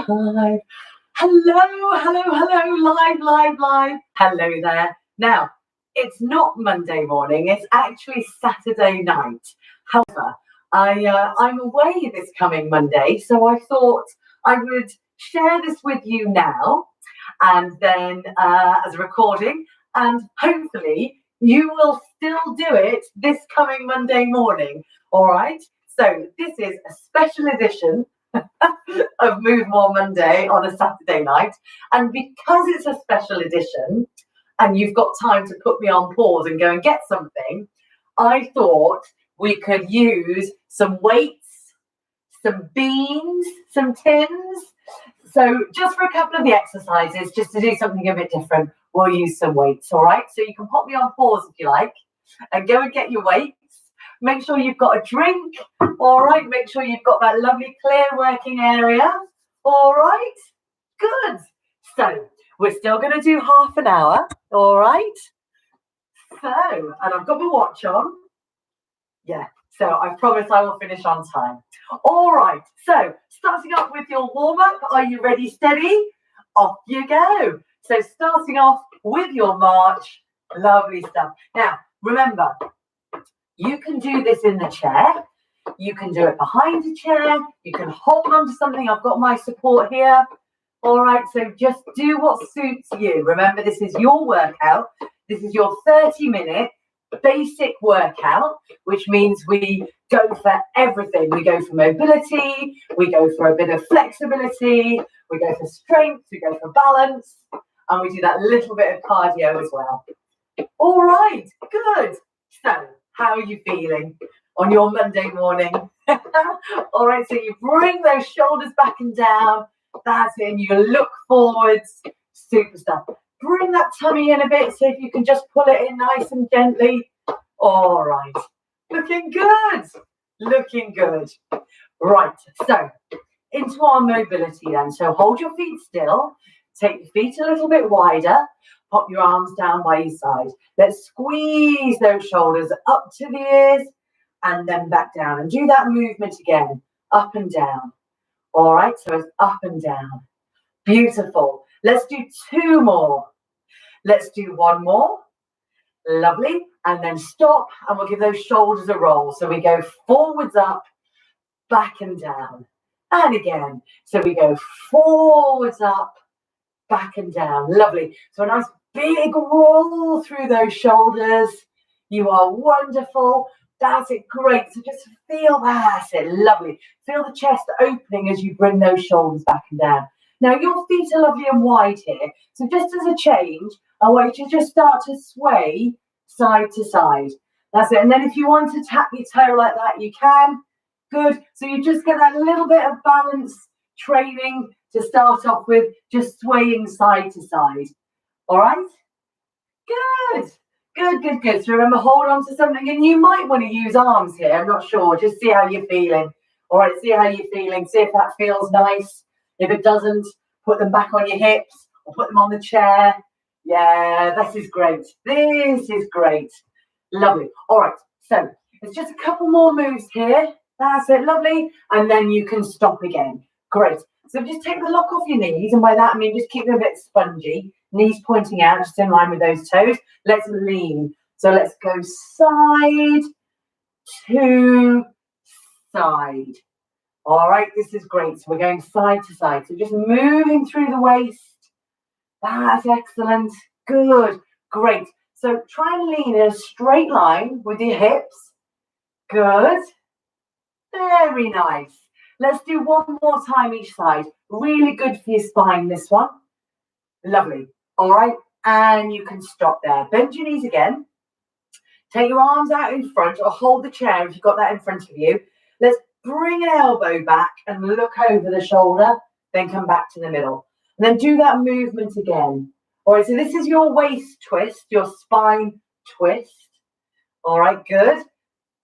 live. Hello, live. Hello there. Now, it's not Monday morning, it's actually Saturday night. However, I'm away this coming Monday, so I thought I would share this with you now and then as a recording, and hopefully you will still do it this coming Monday morning. All right, so this is a special edition of Move More Monday on a Saturday night, and because it's a special edition and you've got time to put me on pause and go and get something, I thought we could use some weights, some beans, some tins. So just for a couple of the exercises, just to do something a bit different, we'll use some weights. All right, so you can pop me on pause if you like and go and get your weights. Make sure you've got a drink. All right, make sure you've got that lovely clear working area. All right, good. So we're still going to do half an hour. All right. So, and I've got my watch on. Yeah, so I promise I will finish on time. All right, so starting off with your warm-up. Are you ready, steady? Off you go. So starting off with your march. Lovely stuff. Now, remember, you can do this in the chair. You can do it behind a chair. You can hold on to something. I've got my support here. All right, so just do what suits you. Remember, this is your workout. This is your 30-minute basic workout, which means we go for everything. We go for mobility. We go for a bit of flexibility. We go for strength. We go for balance. And we do that little bit of cardio as well. All right, good. So, how are you feeling on your Monday morning? All right, so you bring those shoulders back and down. That's it. And you look forwards. Super stuff. Bring that tummy in a bit, so if you can just pull it in nice and gently. All right. Looking good. Looking good. Right. So, into our mobility then. So, hold your feet still. Take your feet a little bit wider. Pop your arms down by your side. Let's squeeze those shoulders up to the ears and then back down. And do that movement again, up and down. All right, so it's up and down. Beautiful. Let's do two more. Let's do one more. Lovely. And then stop, and we'll give those shoulders a roll. So we go forwards up, back and down. And again. So we go forwards up, back and down. Lovely. So a nice big roll through those shoulders. You are wonderful. That's it. Great. So just feel that. That's it. Lovely. Feel the chest opening as you bring those shoulders back and down. Now your feet are lovely and wide here. So just as a change, I want you to just start to sway side to side. That's it. And then if you want to tap your toe like that, you can. Good. So you just get that little bit of balance training to start off with, just swaying side to side. All right? Good. Good. So remember, hold on to something, and you might want to use arms here. I'm not sure. Just see how you're feeling. All right, see how you're feeling. See if that feels nice. If it doesn't, put them back on your hips or put them on the chair. Yeah, this is great. This is great. Lovely. All right, so it's just a couple more moves here. That's it, lovely. And then you can stop again. Great. So just take the lock off your knees, and by that I mean just keep them a bit spongy. Knees pointing out, just in line with those toes. Let's lean. So let's go side to side. All right, this is great. So we're going side to side. So just moving through the waist. That's excellent. Good. Great. So try and lean in a straight line with your hips. Good. Very nice. Let's do one more time each side. Really good for your spine, this one. Lovely. All right. And you can stop there. Bend your knees again. Take your arms out in front, or hold the chair if you've got that in front of you. Let's bring an elbow back and look over the shoulder, then come back to the middle. And then do that movement again. All right, so this is your waist twist, your spine twist. All right, good.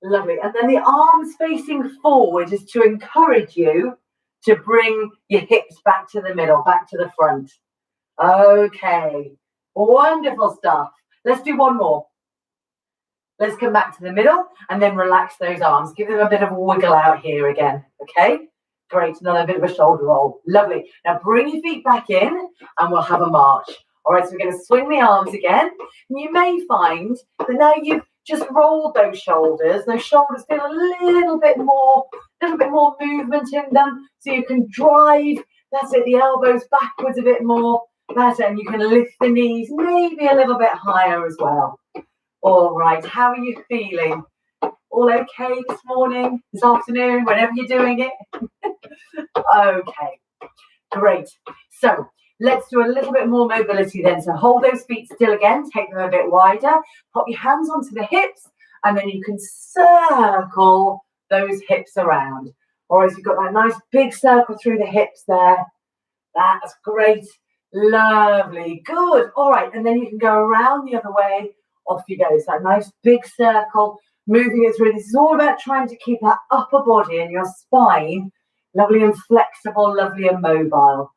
Lovely. And then the arms facing forward is to encourage you to bring your hips back to the middle, back to the front. Okay, wonderful stuff. Let's do one more. Let's come back to the middle and then relax those arms. Give them a bit of a wiggle out here again, okay? Great, another bit of a shoulder roll. Lovely. Now bring your feet back in and we'll have a march. All right, so we're going to swing the arms again. And you may find that now you've just rolled those shoulders feel a little bit more movement in them. So you can drive, that's it, the elbows backwards a bit more. That's it, and you can lift the knees maybe a little bit higher as well. All right, how are you feeling? All okay this morning, this afternoon, whenever you're doing it? Okay, great. So let's do a little bit more mobility then. So hold those feet still again, take them a bit wider, pop your hands onto the hips, and then you can circle those hips around. All right, so you've got that nice big circle through the hips there. That's great. Lovely. Good. All right, and then you can go around the other way. Off you go. So that nice big circle, moving it through. This is all about trying to keep that upper body and your spine lovely and flexible, lovely and mobile.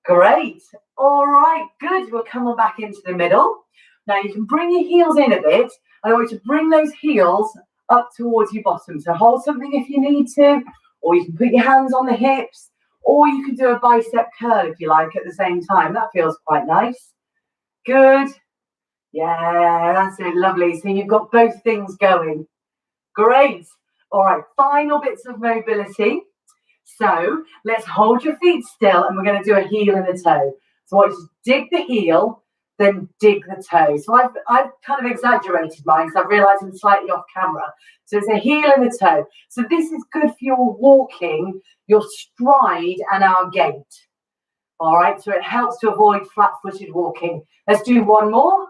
Great. All right, good. We'll come on back into the middle. Now you can bring your heels in a bit. I want you to bring those heels up towards your bottom. So hold something if you need to, or you can put your hands on the hips, or you can do a bicep curl if you like at the same time. That feels quite nice. Good. Yeah, that's it. Lovely. So you've got both things going. Great. All right, final bits of mobility. So let's hold your feet still and we're going to do a heel and a toe. So I just dig the heel, then dig the toe. So I've kind of exaggerated mine because I've realised I'm slightly off camera. So it's a heel and a toe. So this is good for your walking, your stride and our gait. All right, so it helps to avoid flat-footed walking. Let's do one more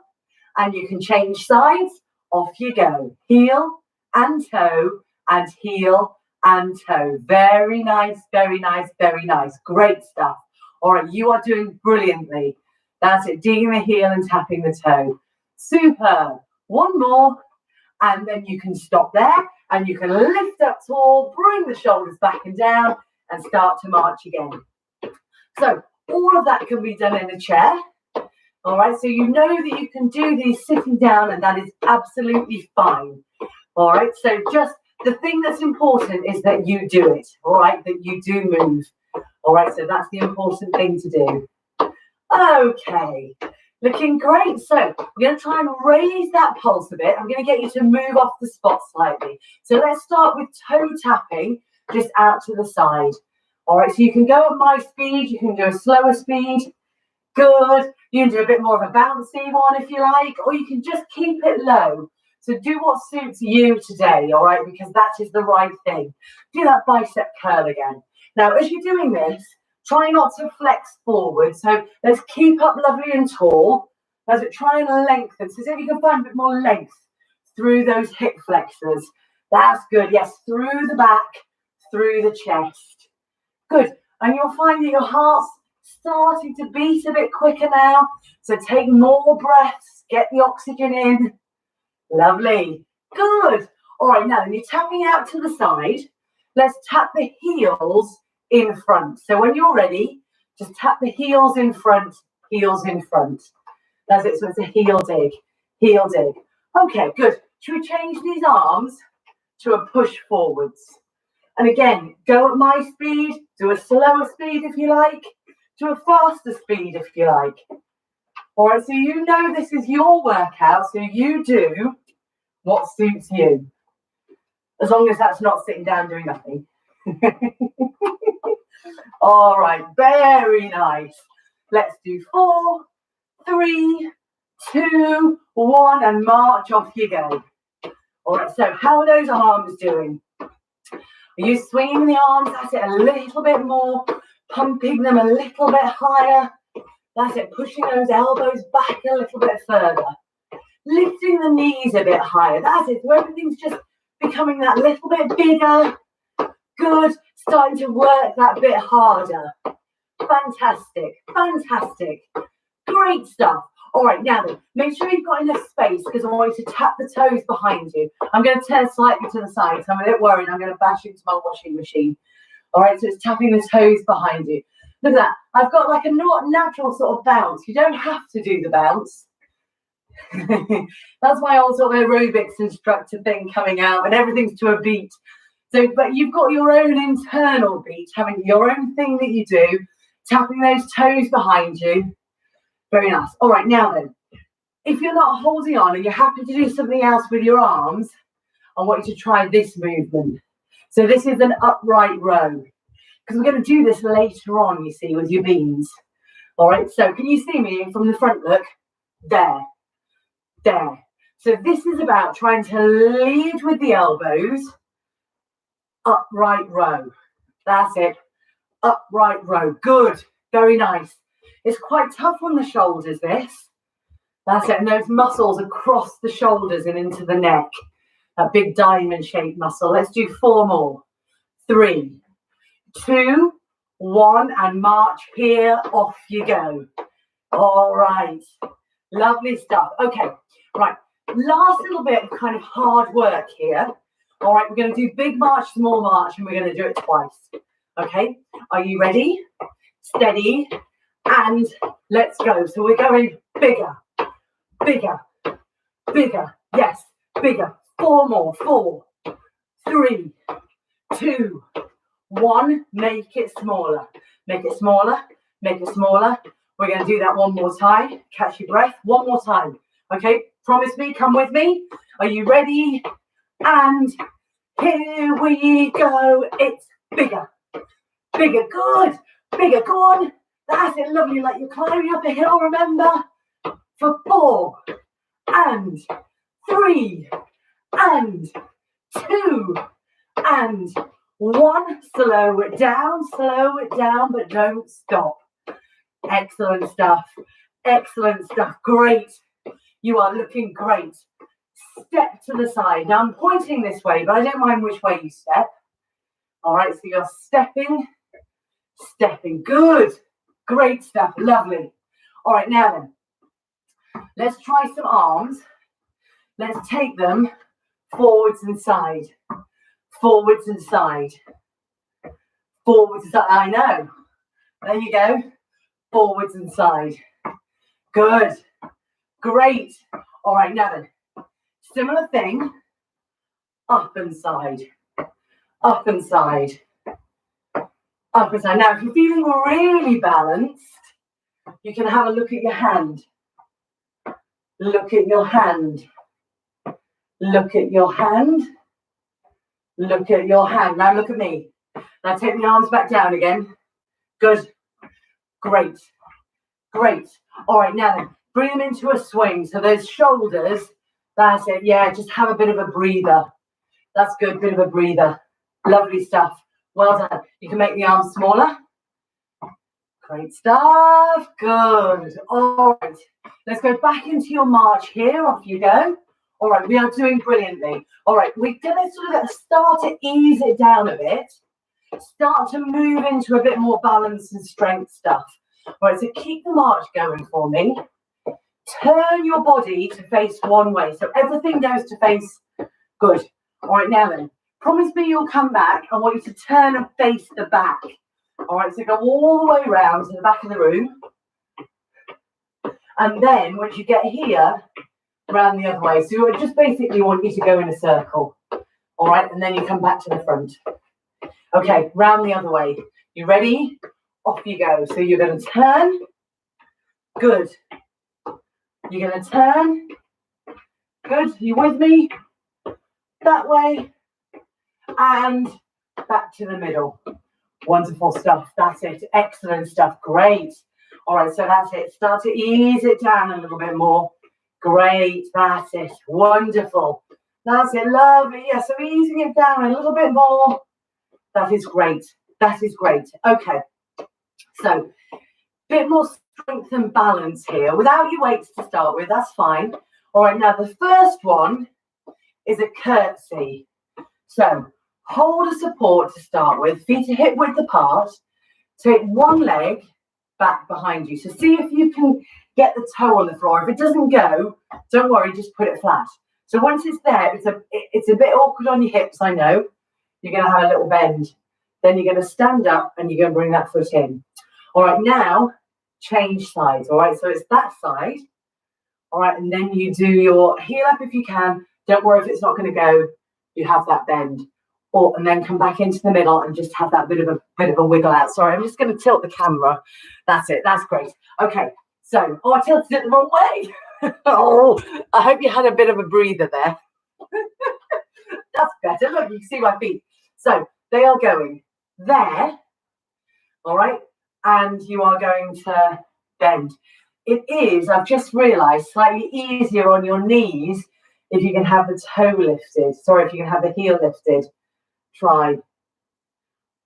and you can change sides. Off you go. Heel and toe and heel and toe. Very nice, very nice, very nice. Great stuff. All right, you are doing brilliantly. That's it, digging the heel and tapping the toe. Superb. One more, and then you can stop there, and you can lift up tall, bring the shoulders back and down, and start to march again. So all of that can be done in a chair. All right, so you know that you can do these sitting down, and that is absolutely fine. All right, so just the thing that's important is that you do it, all right, that you do move. All right, so that's the important thing to do. Okay, looking great. So we're going to try and raise that pulse a bit. I'm going to get you to move off the spot slightly. So let's start with toe tapping just out to the side. All right, so you can go at my speed. You can do a slower speed. Good. You can do a bit more of a bouncy one if you like, or you can just keep it low. So do what suits you today, all right, because that is the right thing. Do that bicep curl again. Now, as you're doing this, try not to flex forward. So let's keep up lovely and tall. As it try and lengthen. So see if you can find a bit more length through those hip flexors. That's good. Yes, through the back, through the chest. Good. And you'll find that your heart's starting to beat a bit quicker now. So take more breaths. Get the oxygen in. Lovely. Good. All right, now you're tapping out to the side. Let's tap the heels in front. So when you're ready, just tap the heels in front, heels in front. That's it. So it's a heel dig, heel dig. Okay, good. Should we change these arms to a push forwards? And again, go at my speed, do a slower speed if you like, do a faster speed if you like. All right, so you know this is your workout, so you do what suits you. As long as that's not sitting down doing nothing. All right, very nice. Let's do 4, 3, 2, 1, and march off you go. All right, so how are those arms doing? Are you swinging the arms? That's it, a little bit more, pumping them a little bit higher. That's it, pushing those elbows back a little bit further. Lifting the knees a bit higher. That's it, so everything's just becoming that little bit bigger. Good, starting to work that bit harder. Fantastic, fantastic. Great stuff. All right, now then, make sure you've got enough space because I want you to tap the toes behind you. I'm going to turn slightly to the side, so I'm a bit worried I'm going to bash into my washing machine. All right, so it's tapping the toes behind you. Look at that. I've got like a not natural sort of bounce. You don't have to do the bounce. That's my old sort of aerobics instructor thing coming out, and everything's to a beat. So, but you've got your own internal beat, having your own thing that you do, tapping those toes behind you. Very nice. All right, now then, if you're not holding on and you're happy to do something else with your arms, I want you to try this movement. So this is an upright row, because we're going to do this later on, you see, with your beans. All right, so can you see me from the front? Look, there. So this is about trying to lead with the elbows, upright row. That's it, upright row. Good, very nice. It's quite tough on the shoulders, this. That's it, and those muscles across the shoulders and into the neck. That big diamond shaped muscle. Let's do 4 more. 3, 2, 1, and march here. Off you go. All right. Lovely stuff. Okay, right. Last little bit of kind of hard work here. All right, we're going to do big march, small march, and we're going to do it twice. Okay, are you ready? Steady, and let's go. So we're going bigger, bigger, bigger. Yes, bigger. 4 more. 4, 3, 2, 1. Make it smaller. Make it smaller. Make it smaller. We're going to do that one more time. Catch your breath. One more time. Okay, promise me. Come with me. Are you ready? And here we go. It's bigger. Bigger. Good. Bigger. Go on. That's it. Lovely. Like you're climbing up a hill, remember? For 4 and 3 and 2 and 1. Slow it down, but don't stop. Excellent stuff. Excellent stuff. Great. You are looking great. Step to the side. Now I'm pointing this way, but I don't mind which way you step. All right, so you're stepping. Good. Great stuff. Lovely. All right, now then, let's try some arms. Let's take them forwards and side. Forwards and side. Forwards and side. I know. There you go. Forwards and side. Good. Great. All right, now then. Similar thing. Up and side. Up and side. Up and side. Now, if you're feeling really balanced, you can have a look at your hand. Look at your hand. Look at your hand. Look at your hand. Now look at me. Now take the arms back down again. Good. Great. Great. All right, now then, bring them into a swing. So those shoulders, that's it. Yeah, just have a bit of a breather. That's good, bit of a breather. Lovely stuff. Well done. You can make the arms smaller. Great stuff. Good. All right. Let's go back into your march here. Off you go. All right, we are doing brilliantly. All right, we're going to sort of start to ease it down a bit. Start to move into a bit more balance and strength stuff. All right, so keep the march going for me. Turn your body to face one way. So everything goes to face. Good. All right, now then, promise me you'll come back. I want you to turn and face the back. All right, so go all the way around to the back of the room. And then once you get here, round the other way. So I just basically want you to go in a circle. All right, and then you come back to the front. Okay, round the other way. You ready? Off you go. So you're going to turn. Good. You're going to turn. Good. You with me? That way. And back to the middle. Wonderful stuff. That's it. Excellent stuff. Great. All right, so that's it. Start to ease it down a little bit more. Great. That's it. Wonderful. That's it. Lovely. Yeah, so easing it down a little bit more. That is great. That is great. Okay. So, bit more strength and balance here without your weights to start with. That's fine. All right. Now, the first one is a curtsy. So, hold a support to start with. Feet are hip width apart. Take one leg back behind you. So, see if you can get the toe on the floor. If it doesn't go, don't worry. Just put it flat. So, once it's there, it's a bit awkward on your hips, I know. You're going to have a little bend. Then you're going to stand up and you're going to bring that foot in. All right, now change sides. All right, so it's that side. All right, and then you do your heel up if you can. Don't worry if it's not going to go. You have that bend. and then come back into the middle and just have that bit of a wiggle out. Sorry, I'm just going to tilt the camera. That's it. That's great. Okay. So, I tilted it the wrong way. Oh, I hope you had a bit of a breather there. That's better. Look, you can see my feet. So they are going there. All right. And you are going to bend. It is, I've just realized, slightly easier on your knees if you can have the toe lifted. Sorry, if you can have the heel lifted. Try.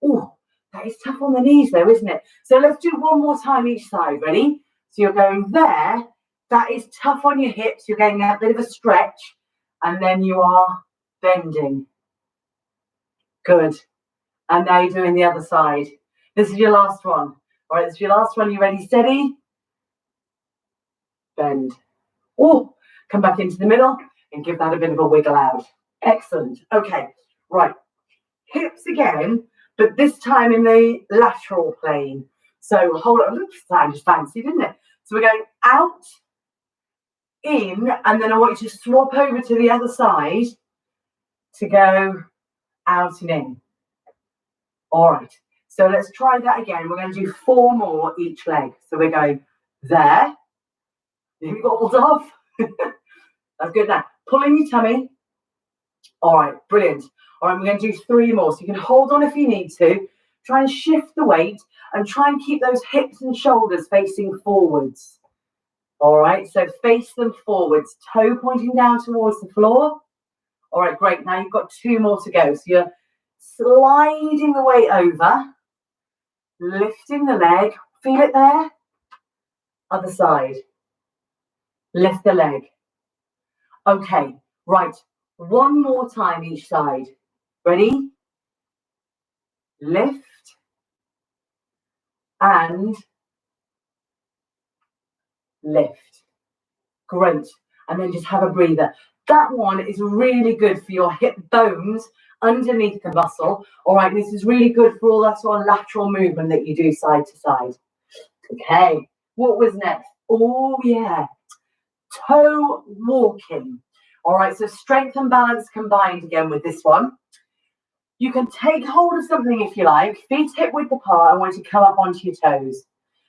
Oh, that is tough on the knees though, isn't it? So let's do one more time each side. Ready? So you're going there. That is tough on your hips. You're getting a bit of a stretch. And then you are bending. Good. And now you're doing the other side. This is your last one. All right, this is your last one. You ready? Steady. Bend. Oh, come back into the middle and give that a bit of a wiggle out. Excellent. Okay, right. Hips again, but this time in the lateral plane. So hold on. That sounded fancy, didn't it? So we're going out, in, and then I want you to swap over to the other side to go out and in. All right. So let's try that again. We're going to do 4 more each leg. So we're going there. You got off. That's good. Now, pulling your tummy. All right, brilliant. All right, we're going to do 3 more. So you can hold on if you need to. Try and shift the weight and try and keep those hips and shoulders facing forwards. All right, so face them forwards, toe pointing down towards the floor. All right, great. Now you've got 2 more to go. So you're sliding the weight over, lifting the leg. Feel it there? Other side. Lift the leg. Okay, right. 1 more time each side. Ready? Lift and lift. Great. And then just have a breather. That one is really good for your hip bones underneath the muscle. All right, this is really good for all that sort of lateral movement that you do side to side. Okay, what was next? Oh, yeah. Toe walking. All right, so strength and balance combined again with this one. You can take hold of something if you like, feet hip width apart. I want you to come up onto your toes.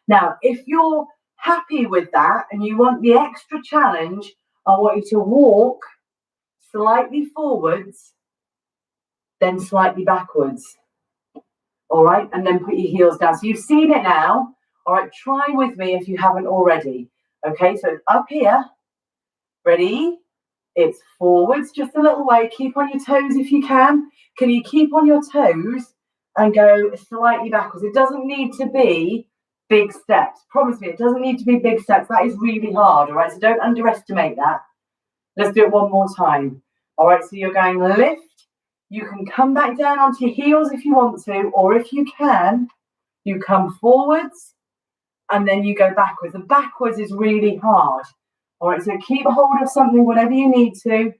Now, if you're happy with that and you want the extra challenge, I want you to walk slightly forwards, then slightly backwards. All right, and then put your heels down. So you've seen it now. All right, try with me if you haven't already. Okay, so it's up here. Ready? It's forwards just a little way. Keep on your toes if you can. Can you keep on your toes and go slightly backwards? It doesn't need to be big steps. Promise me, it doesn't need to be big steps. That is really hard, all right? So don't underestimate that. Let's do it one more time. All right, so you're going lift. You can come back down onto your heels if you want to, or if you can, you come forwards and then you go backwards. And backwards is really hard. All right, so keep a hold of something, whatever you need to.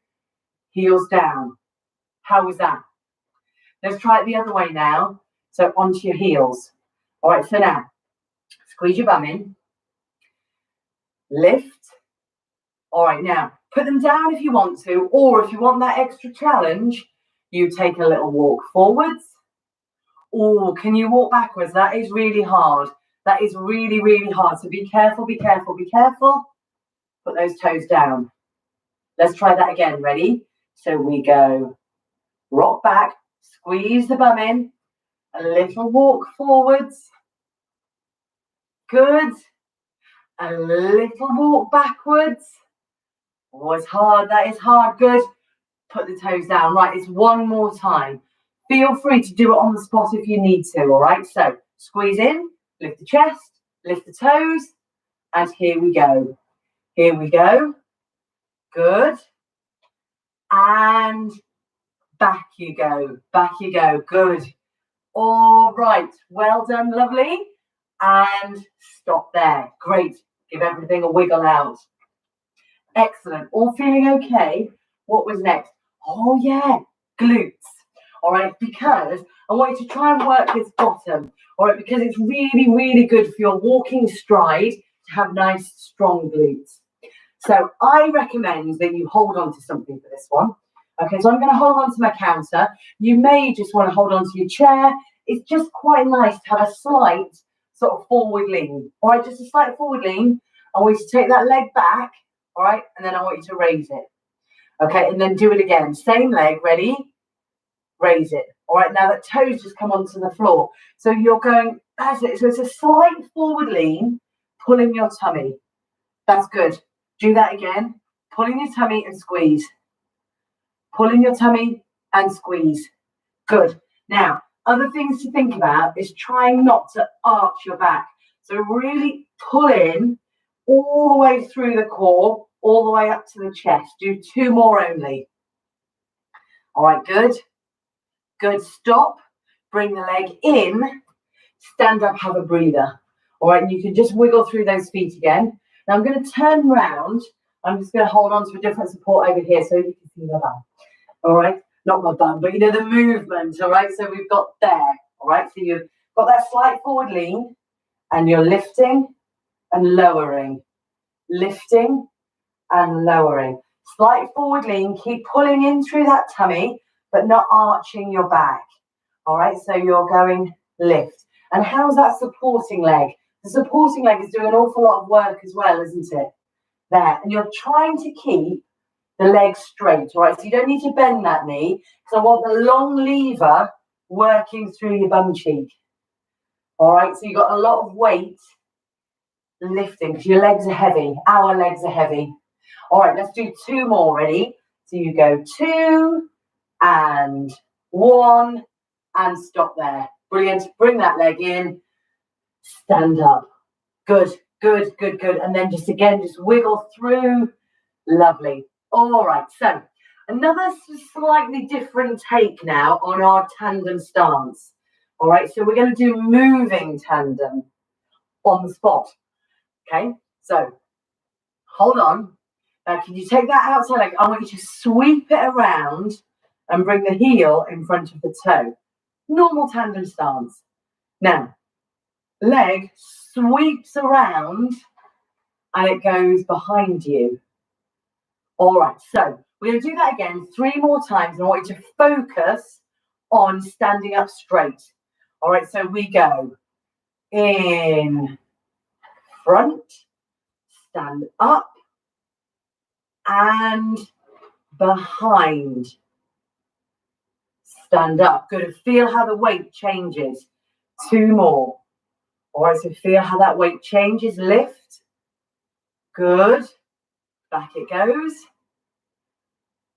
Heels down. How was that? Let's try it the other way now. So onto your heels. All right, so now, squeeze your bum in. Lift. All right, now, put them down if you want to, or if you want that extra challenge, you take a little walk forwards. Or can you walk backwards? That is really hard. That is really, really hard. So be careful, be careful, be careful. Put those toes down. Let's try that again. Ready? So we go rock back, squeeze the bum in, a little walk forwards. Good. A little walk backwards. Oh, it's hard. That is hard. Good. Put the toes down. Right, it's 1 more time. Feel free to do it on the spot if you need to, all right? So squeeze in, lift the chest, lift the toes, and here we go. Here we go. Good. And back you go. Back you go. Good. All right. Well done. Lovely. And stop there. Great. Give everything a wiggle out. Excellent. All feeling okay? What was next? Oh, yeah. Glutes. All right. Because I want you to try and work this bottom. All right. Because it's really, really good for your walking stride to have nice, strong glutes. So I recommend that you hold on to something for this one. Okay, so I'm going to hold on to my counter. You may just want to hold on to your chair. It's just quite nice to have a slight sort of forward lean. All right, just a slight forward lean. I want you to take that leg back, all right, and then I want you to raise it. Okay, and then do it again. Same leg, ready? Raise it. All right, now that toes just come onto the floor. So you're going, that's it. So it's a slight forward lean, pulling your tummy. That's good. Do that again. Pulling your tummy and squeeze. Pulling your tummy and squeeze. Good. Now, other things to think about is trying not to arch your back. So really pull in all the way through the core, all the way up to the chest. Do 2 more only. All right, good. Good. Stop. Bring the leg in. Stand up, have a breather. All right, and you can just wiggle through those feet again. Now I'm going to turn round. I'm just going to hold on to a different support over here so you can see my bum. All right, not my bum, but you know the movement. All right, so we've got there. All right, so you've got that slight forward lean, and you're lifting and lowering, lifting and lowering. Slight forward lean. Keep pulling in through that tummy, but not arching your back. All right, so you're going lift. And how's that supporting leg? The supporting leg is doing an awful lot of work as well, isn't it? There. And you're trying to keep the leg straight, all right? So you don't need to bend that knee, because I want the long lever working through your bum cheek. All right, so you've got a lot of weight lifting, because your legs are heavy. Our legs are heavy. All right, let's do 2 more, ready? So you go 2 and 1 and stop there. Brilliant. Bring that leg in. Stand up. Good, good, good, good. And then just again, just wiggle through. Lovely. All right. So another slightly different take now on our tandem stance. All right. So we're going to do moving tandem on the spot. Okay. So hold on. Now, can you take that outside leg? I want you to sweep it around and bring the heel in front of the toe. Normal tandem stance. Now, leg sweeps around and it goes behind you. All right, so we're going to do that again 3 more times, and I want you to focus on standing up straight. All right, so we go in front, stand up, and behind. Stand up. Good. Feel how the weight changes. 2 more. All right, so feel how that weight changes. Lift. Good. Back it goes.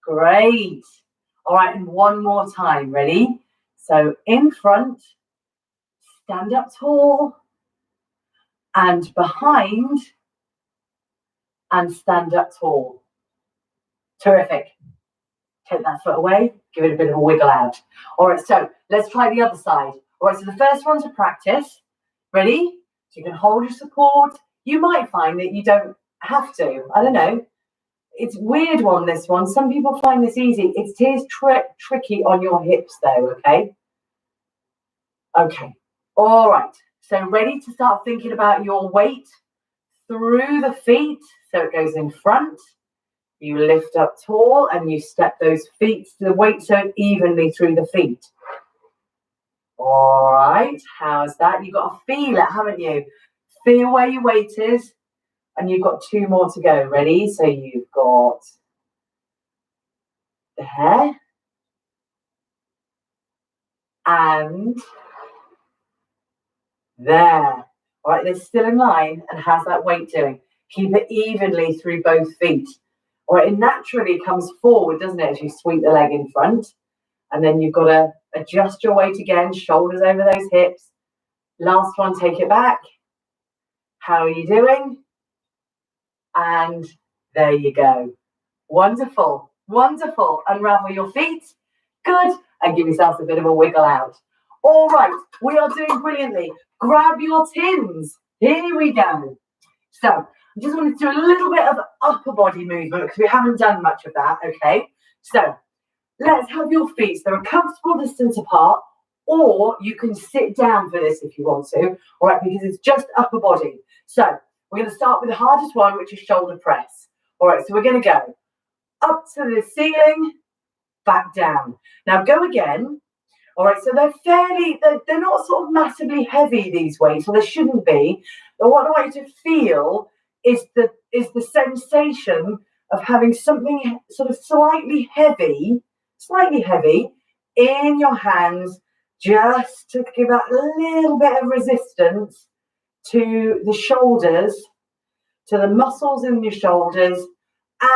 Great. All right, and 1 more time. Ready? So in front, stand up tall, and behind, and stand up tall. Terrific. Take that foot away, give it a bit of a wiggle out. All right, so let's try the other side. All right, so the first one's a practice. Ready? So you can hold your support. You might find that you don't have to. I don't know. It's a weird one, this one. Some people find this easy. It is tricky on your hips, though, okay? Okay. All right. So ready to start thinking about your weight through the feet. So it goes in front. You lift up tall and you step those feet to the weight zone evenly through the feet. All right, how's that? You've got to feel it, haven't you? Feel where your weight is, and you've got 2 more to go. Ready? So you've got there and there. All right, they're still in line, and how's that weight doing? Keep it evenly through both feet. All right, it naturally comes forward, doesn't it, as you sweep the leg in front. And then you've got to adjust your weight again, shoulders over those hips. Last one, take it back. How are you doing? And there you go. Wonderful, wonderful. Unravel your feet. Good. And give yourself a bit of a wiggle out. All right, we are doing brilliantly. Grab your tins. Here we go. So I just wanted to do a little bit of upper body movement because we haven't done much of that, okay? So let's have your feet. So they're a comfortable distance apart, or you can sit down for this if you want to, all right, because it's just upper body. So we're going to start with the hardest one, which is shoulder press. All right, so we're going to go up to the ceiling back down. Now go again. All right, so they're not sort of massively heavy, these weights, or they shouldn't be. But what I want you to feel is the sensation of having something sort of slightly heavy in your hands, just to give that little bit of resistance to the shoulders, to the muscles in your shoulders,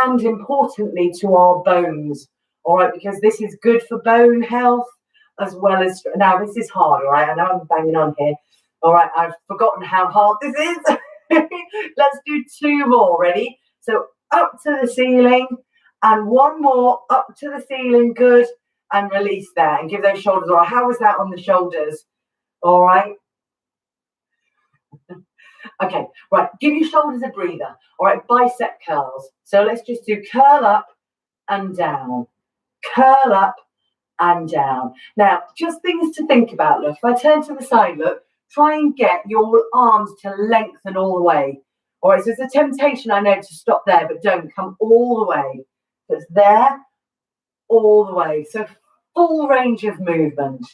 and importantly to our bones. All right, because this is good for bone health as well as, now this is hard, all right, I know I'm banging on here. All right, I've forgotten how hard this is. Let's do 2 more. Ready? So up to the ceiling, and 1 more up to the ceiling. Good. And release there, and give those shoulders. All right, how was that on the shoulders? All right. Okay, right, give your shoulders a breather. All right, bicep curls. So let's just do curl up and down, curl up and down. Now, just things to think about. Look, if I turn to the side, look, try and get your arms to lengthen all the way. All right, so it's a temptation, I know, to stop there, but don't. Come all the way. So it's there, all the way. So full range of movement.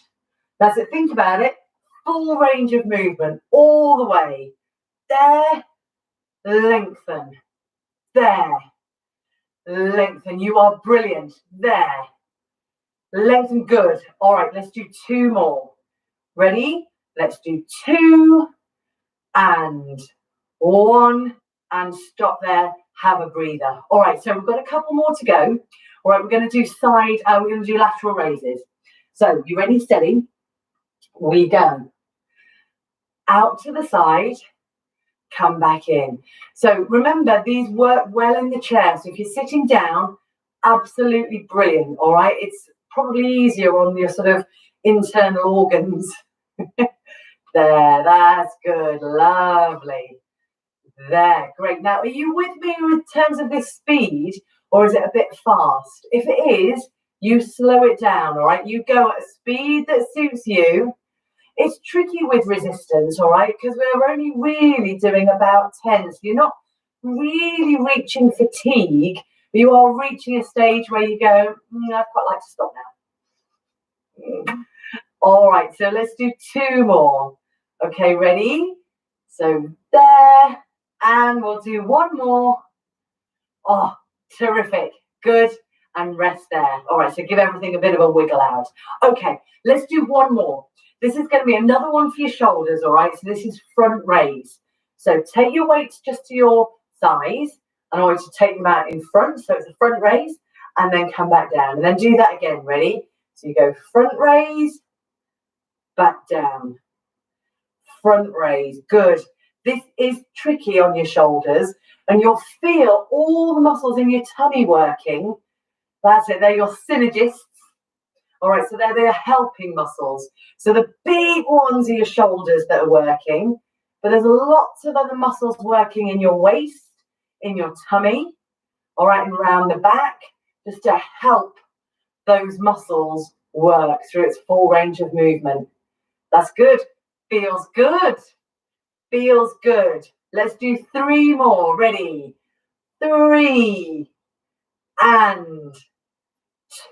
That's it. Think about it. Full range of movement all the way. There, lengthen. There, lengthen. You are brilliant. There, lengthen. Good. All right, let's do 2 more. Ready? Let's do 2 and 1 and stop there. Have a breather. All right, so we've got a couple more to go. All right, we're going to do we're going to do lateral raises. So you ready? Steady. We go. Out to the side. Come back in. So remember, these work well in the chair. So if you're sitting down, absolutely brilliant. All right, it's probably easier on your sort of internal organs. There, that's good. Lovely. There, great. Now, are you with me in terms of this speed, or is it a bit fast? If it is, you slow it down. All right, you go at a speed that suits you. It's tricky with resistance, all right, because we're only really doing about 10. So you're not really reaching fatigue. You are reaching a stage where you go, I'd quite like to stop now. All right, so let's do 2 more. Okay, ready? So there, and we'll do 1 more. Oh, terrific. Good. And rest there. All right, so give everything a bit of a wiggle out. Okay, let's do 1 more. This is going to be another one for your shoulders, all right? So this is front raise. So take your weights just to your thighs, and I want you to take them out in front. So it's a front raise, and then come back down. And then do that again. Ready? So you go front raise, back down. Front raise. Good. This is tricky on your shoulders, and you'll feel all the muscles in your tummy working. That's it. They're your synergists. All right, so they're helping muscles. So the big ones are your shoulders that are working, but there's lots of other muscles working in your waist, in your tummy, all right, and around the back, just to help those muscles work through its full range of movement. That's good. Feels good. Feels good. Let's do 3 more. Ready? 3 and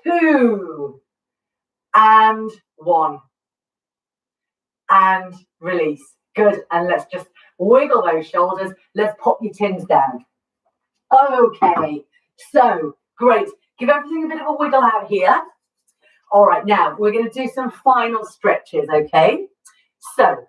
2 and 1 and release. Good. And let's just wiggle those shoulders. Let's pop your tins down. Okay, so great. Give everything a bit of a wiggle out here. All right, now we're going to do some final stretches. Okay, so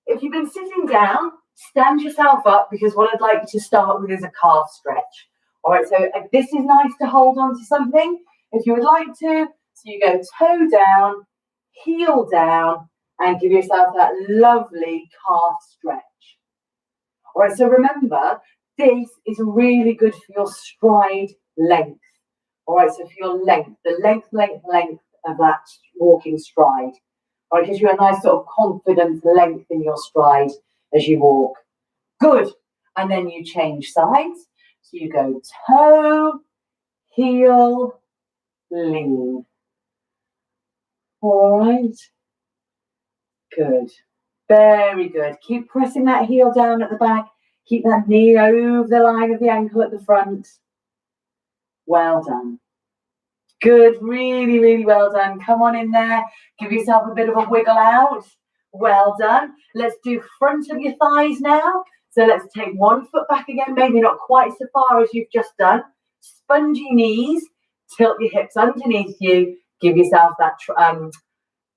if you've been sitting down, stand yourself up, because what I'd like you to start with is a calf stretch. All right, so this is nice to hold on to something if you would like to. So you go toe down, heel down, and give yourself that lovely calf stretch. All right, so remember, this is really good for your stride length. All right, so for your length, the length of that walking stride. All right, gives you a nice sort of confident length in your stride as you walk. Good. And then you change sides. So you go toe, heel, lean. All right. Good. Very good. Keep pressing that heel down at the back. Keep that knee over the line of the ankle at the front. Well done. Good, really, really well done. Come on in there. Give yourself a bit of a wiggle out. Well done. Let's do front of your thighs now. So let's take one foot back again, maybe not quite so far as you've just done. Spongy knees, tilt your hips underneath you. Give yourself that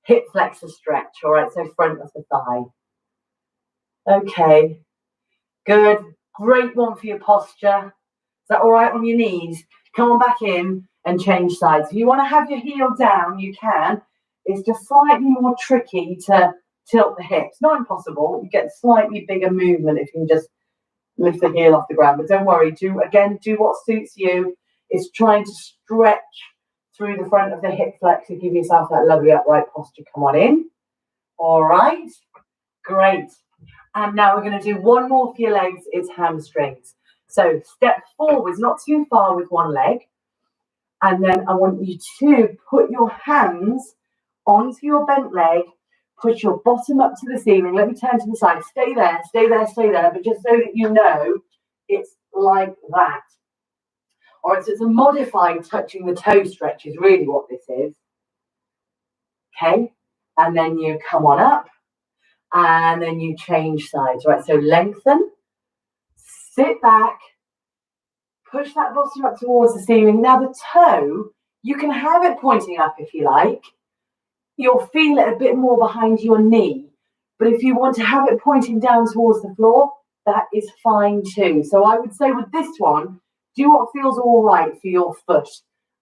hip flexor stretch. All right, so front of the thigh. Okay, good. Great one for your posture. Is that all right on your knees? Come on back in and change sides. If you want to have your heel down, you can. It's just slightly more tricky to tilt the hips. Not impossible. You get slightly bigger movement if you can just lift the heel off the ground. But don't worry. Do what suits you. It's trying to stretch through the front of the hip flexor. Give yourself that lovely upright posture. Come on in. All right. Great. And now we're going to do one more for your legs. It's hamstrings. So step forwards, not too far with one leg. And then I want you to put your hands onto your bent leg, push your bottom up to the ceiling. Let me turn to the side. Stay there, stay there, stay there. But just so that you know, it's like that. All right, so it's a modified touching the toe stretch is really what this is. Okay, and then you come on up and then you change sides. Right, so lengthen, sit back, push that bottom up towards the ceiling. Now the toe, you can have it pointing up if you like. You'll feel it a bit more behind your knee. But if you want to have it pointing down towards the floor, that is fine too. So I would say with this one, do what feels all right for your foot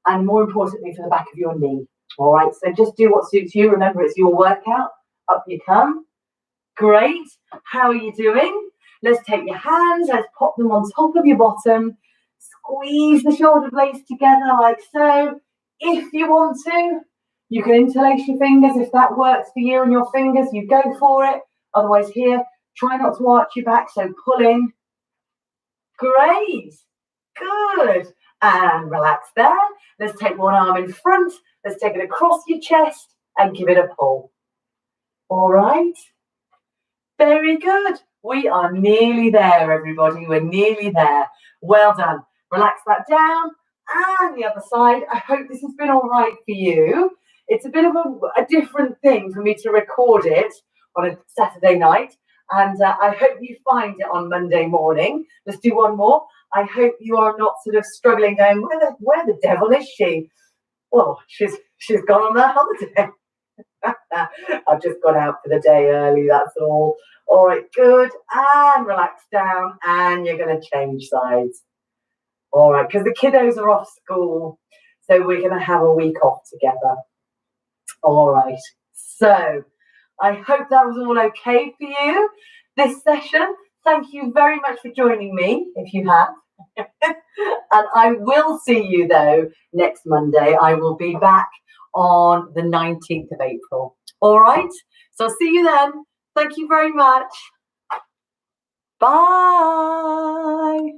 and more importantly for the back of your knee. All right, so just do what suits you. Remember, it's your workout. Up you come. Great. How are you doing? Let's take your hands. Let's pop them on top of your bottom. Squeeze the shoulder blades together like so. If you want to, you can interlace your fingers. If that works for you and your fingers, you go for it. Otherwise here, try not to arch your back, so pull in. Great. Good. And relax there. Let's take one arm in front. Let's take it across your chest and give it a pull. All right. Very good. We are nearly there, everybody. We're nearly there. Well done. Relax that down. And the other side. I hope this has been all right for you. It's a bit of a different thing for me to record it on a Saturday night. And I hope you find it on Monday morning. Let's do one more. I hope you are not sort of struggling going, where the devil is she? Well, she's gone on that holiday. I've just got out for the day early, that's all. All right, good. And relax down. And you're going to change sides. All right, because the kiddos are off school. So we're going to have a week off together. All right. So I hope that was all okay for you, this session. Thank you very much for joining me, if you have. And I will see you, though, next Monday. I will be back on the 19th of April. All right? So I'll see you then. Thank you very much. Bye.